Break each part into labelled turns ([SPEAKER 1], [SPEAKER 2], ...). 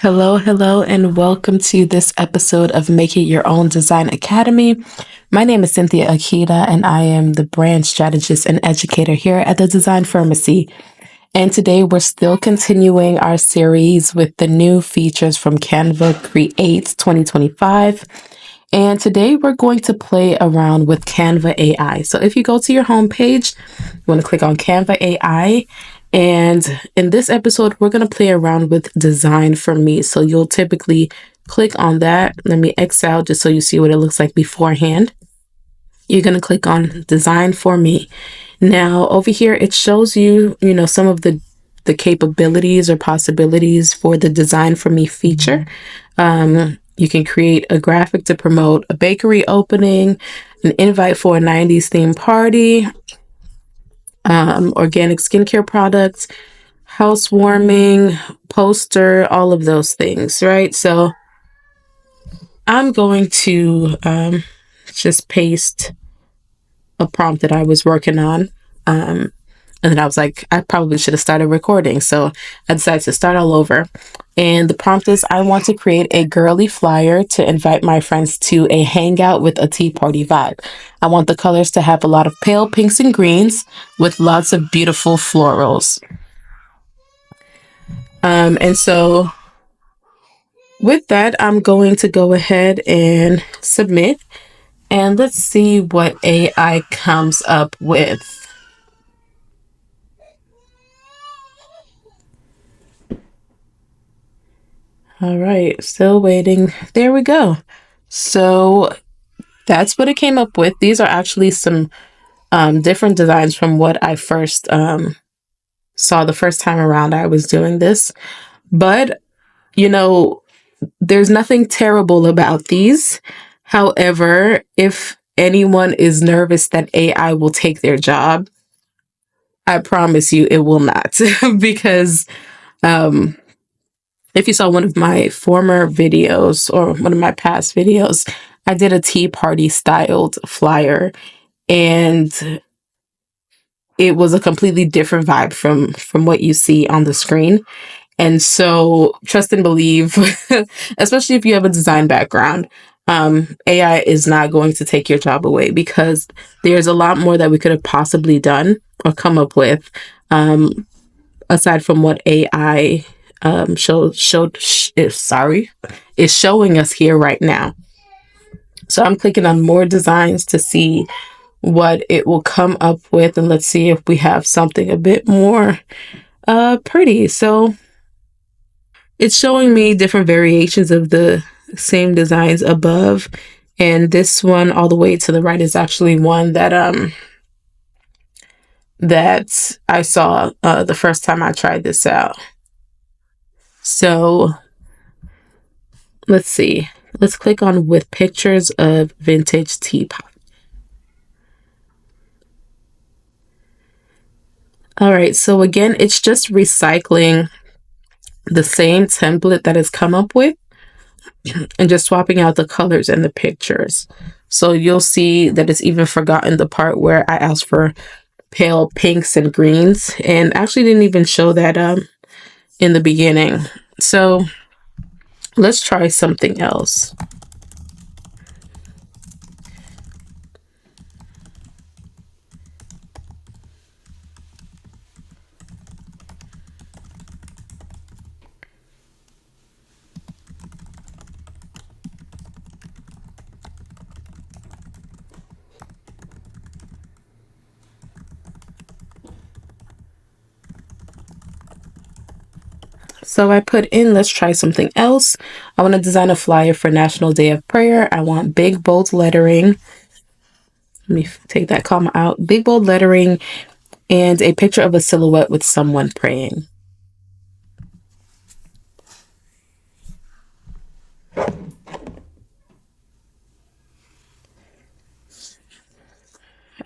[SPEAKER 1] Hello, and welcome to this episode of Make It Your Own Design Academy. My name is Cynthia Akita, and I am the brand strategist and educator here at the Design Pharmacy. And today we're still continuing our series with the new features from Canva Create 2025. And today we're going to play around with Canva AI. So if you go to your homepage, you want to click on Canva AI. And in this episode, we're going to play around with design for me. So you'll typically click on that. Let me X out just so you see what it looks like beforehand. You're going to click on design for me. Now over here, it shows you, some of the capabilities or possibilities for the design for me feature. You can create a graphic to promote a bakery opening, an invite for a 90s theme party, organic skincare products, housewarming, poster, all of those things, right? So I'm going to just paste a prompt that I was working on. And then I was like, I probably should have started recording. So I decided to start all over. And the prompt is, I want to create a girly flyer to invite my friends to a hangout with a tea party vibe. I want the colors to have a lot of pale pinks and greens with lots of beautiful florals. And so with that, I'm going to go ahead and submit. And let's see what AI comes up with. All right, still waiting. There we go. So that's what it came up with. These are actually some different designs from what I first saw the first time around I was doing this. But, there's nothing terrible about these. However, if anyone is nervous that AI will take their job, I promise you it will not. Because if you saw one of my former videos or one of my past videos, I did a tea party styled flyer, and it was a completely different vibe from what you see on the screen. And so trust and believe, especially if you have a design background, AI is not going to take your job away, because there's a lot more that we could have possibly done or come up with, aside from what AI is showing us here right now. So I'm clicking on more designs to see what it will come up with, and let's see if we have something a bit more pretty. So it's showing me different variations of the same designs above, and this one all the way to the right is actually one that I saw the first time I tried this out. So let's see. Let's click on with pictures of vintage teapot. All right, so again, it's just recycling the same template that it's come up with and just swapping out the colors and the pictures. So you'll see that it's even forgotten the part where I asked for pale pinks and greens, and actually didn't even show that in the beginning. So let's try something else. So I put in, let's try something else. I want to design a flyer for National Day of Prayer. I want big, bold lettering. Let me take that comma out. Big, bold lettering and a picture of a silhouette with someone praying.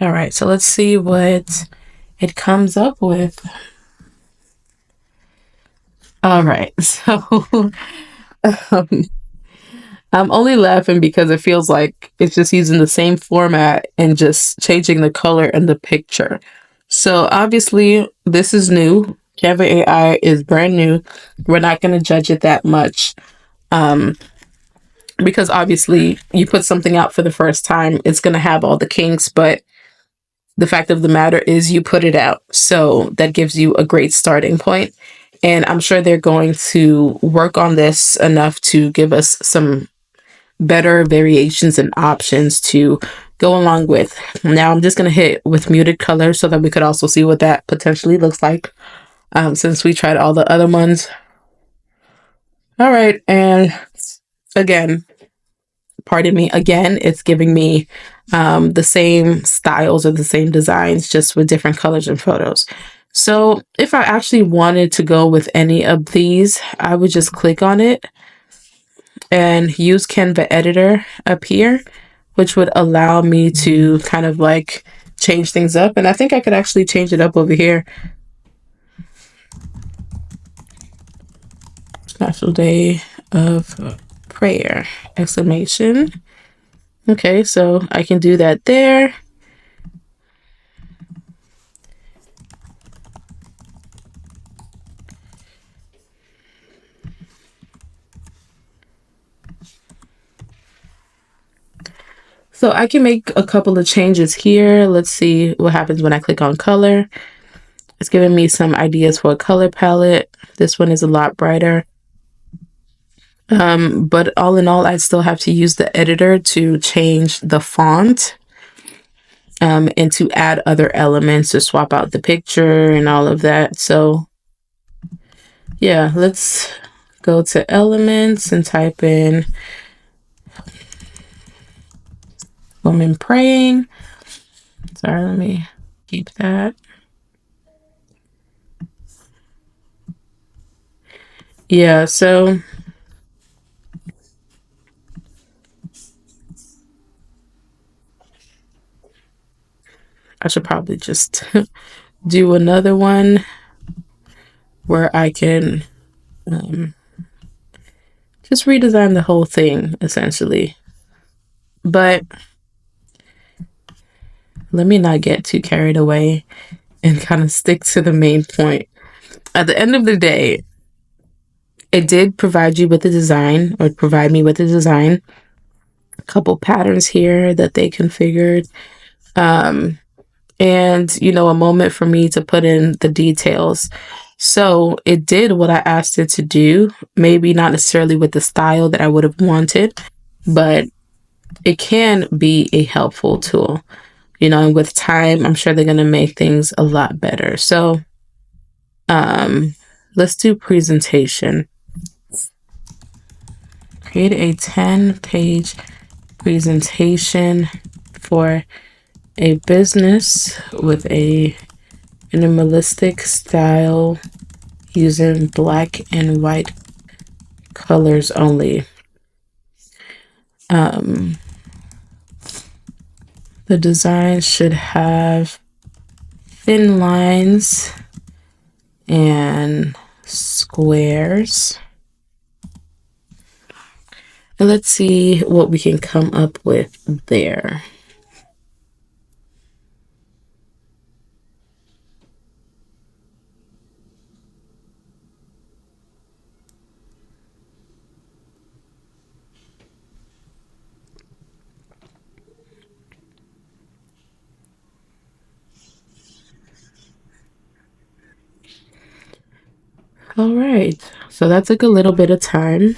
[SPEAKER 1] All right, so let's see what it comes up with. All right, so I'm only laughing because it feels like it's just using the same format and just changing the color and the picture. So obviously this is new. Canva AI is brand new. We're not going to judge it that much. Because obviously you put something out for the first time, it's going to have all the kinks, but the fact of the matter is you put it out. So that gives you a great starting point. And I'm sure they're going to work on this enough to give us some better variations and options to go along with. Now I'm just going to hit with muted color so that we could also see what that potentially looks like, since we tried all the other ones. All right. And again, pardon me, again, it's giving me the same styles or the same designs, just with different colors and photos. So if I actually wanted to go with any of these, I would just click on it and use Canva editor up here, which would allow me to kind of like change things up. And I think I could actually change it up over here. National Day of Prayer, exclamation. Okay, so I can do that there. So I can make a couple of changes here. Let's see what happens when I click on color. It's giving me some ideas for a color palette. This one is a lot brighter. But all in all, I still have to use the editor to change the font, and to add other elements, to swap out the picture and all of that. So yeah, let's go to elements and type in woman praying. Sorry, let me keep that. Yeah, so I should probably just do another one where I can just redesign the whole thing, essentially. But let me not get too carried away and kind of stick to the main point. At the end of the day, it did provide you with a design, or provide me with a design. A couple patterns here that they configured. And, a moment for me to put in the details. So it did what I asked it to do, maybe not necessarily with the style that I would have wanted, but it can be a helpful tool, and with time, I'm sure they're going to make things a lot better. So let's do presentation. Create a 10-page presentation for a business with a minimalistic style using black and white colors only. The design should have thin lines and squares. And let's see what we can come up with there. All right, so that took a little bit of time.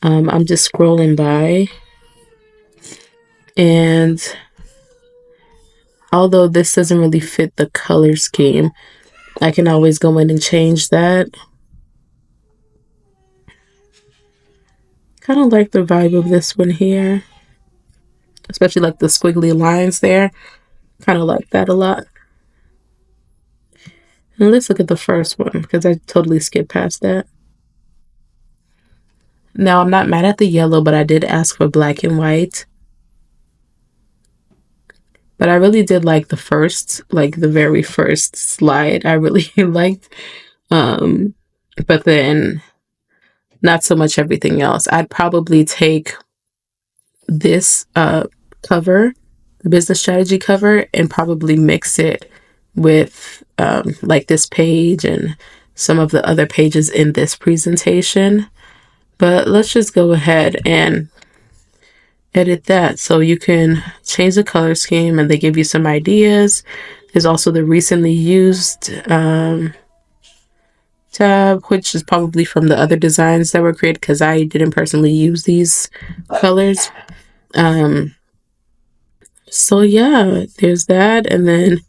[SPEAKER 1] I'm just scrolling by, and although this doesn't really fit the color scheme, I can always go in and change that. Kind of like the vibe of this one here, especially like the squiggly lines there. Kind of like that a lot. And let's look at the first one, because I totally skipped past that. Now, I'm not mad at the yellow, but I did ask for black and white. But I really did like the very first slide. I really liked. But then not so much everything else. I'd probably take this cover, the business strategy cover, and probably mix it with like this page and some of the other pages in this presentation. But let's just go ahead and edit that. So you can change the color scheme and they give you some ideas. There's also the recently used tab, which is probably from the other designs that were created because I didn't personally use these colors. So yeah, there's that. And then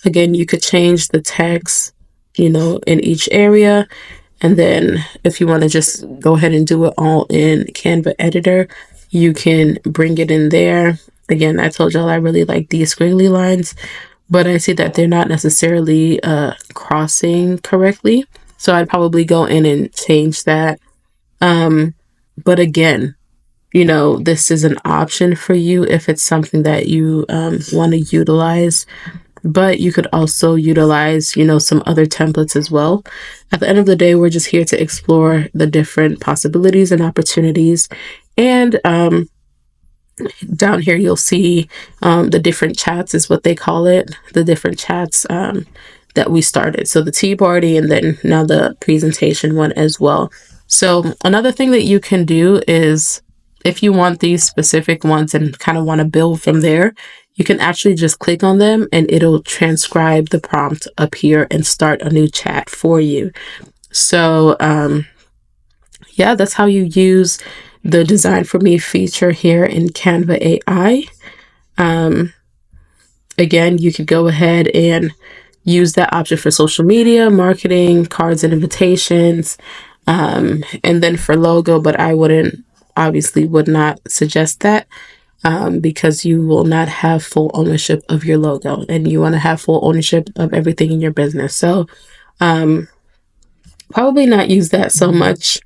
[SPEAKER 1] again, you could change the text, in each area. And then if you want to just go ahead and do it all in Canva editor, you can bring it in there. Again, I told y'all I really like these squiggly lines, but I see that they're not necessarily crossing correctly. So I'd probably go in and change that. But again, this is an option for you if it's something that you want to utilize. But you could also utilize, some other templates as well. At the end of the day, we're just here to explore the different possibilities and opportunities. And down here, you'll see the different chats is what they call it, the different chats that we started. So the tea party and then now the presentation one as well. So another thing that you can do is if you want these specific ones and kind of want to build from there, you can actually just click on them and it'll transcribe the prompt up here and start a new chat for you. So yeah, that's how you use the Design For Me feature here in Canva AI. Again, you could go ahead and use that option for social media, marketing, cards and invitations, and then for logo, but I would not suggest that because you will not have full ownership of your logo and you want to have full ownership of everything in your business. So probably not use that so much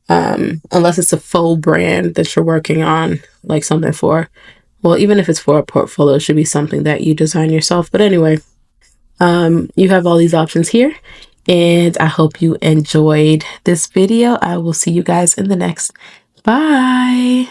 [SPEAKER 1] unless it's a full brand that you're working on, like something for, well, even if it's for a portfolio, it should be something that you design yourself. But anyway, you have all these options here. And I hope you enjoyed this video. I will see you guys in the next. Bye.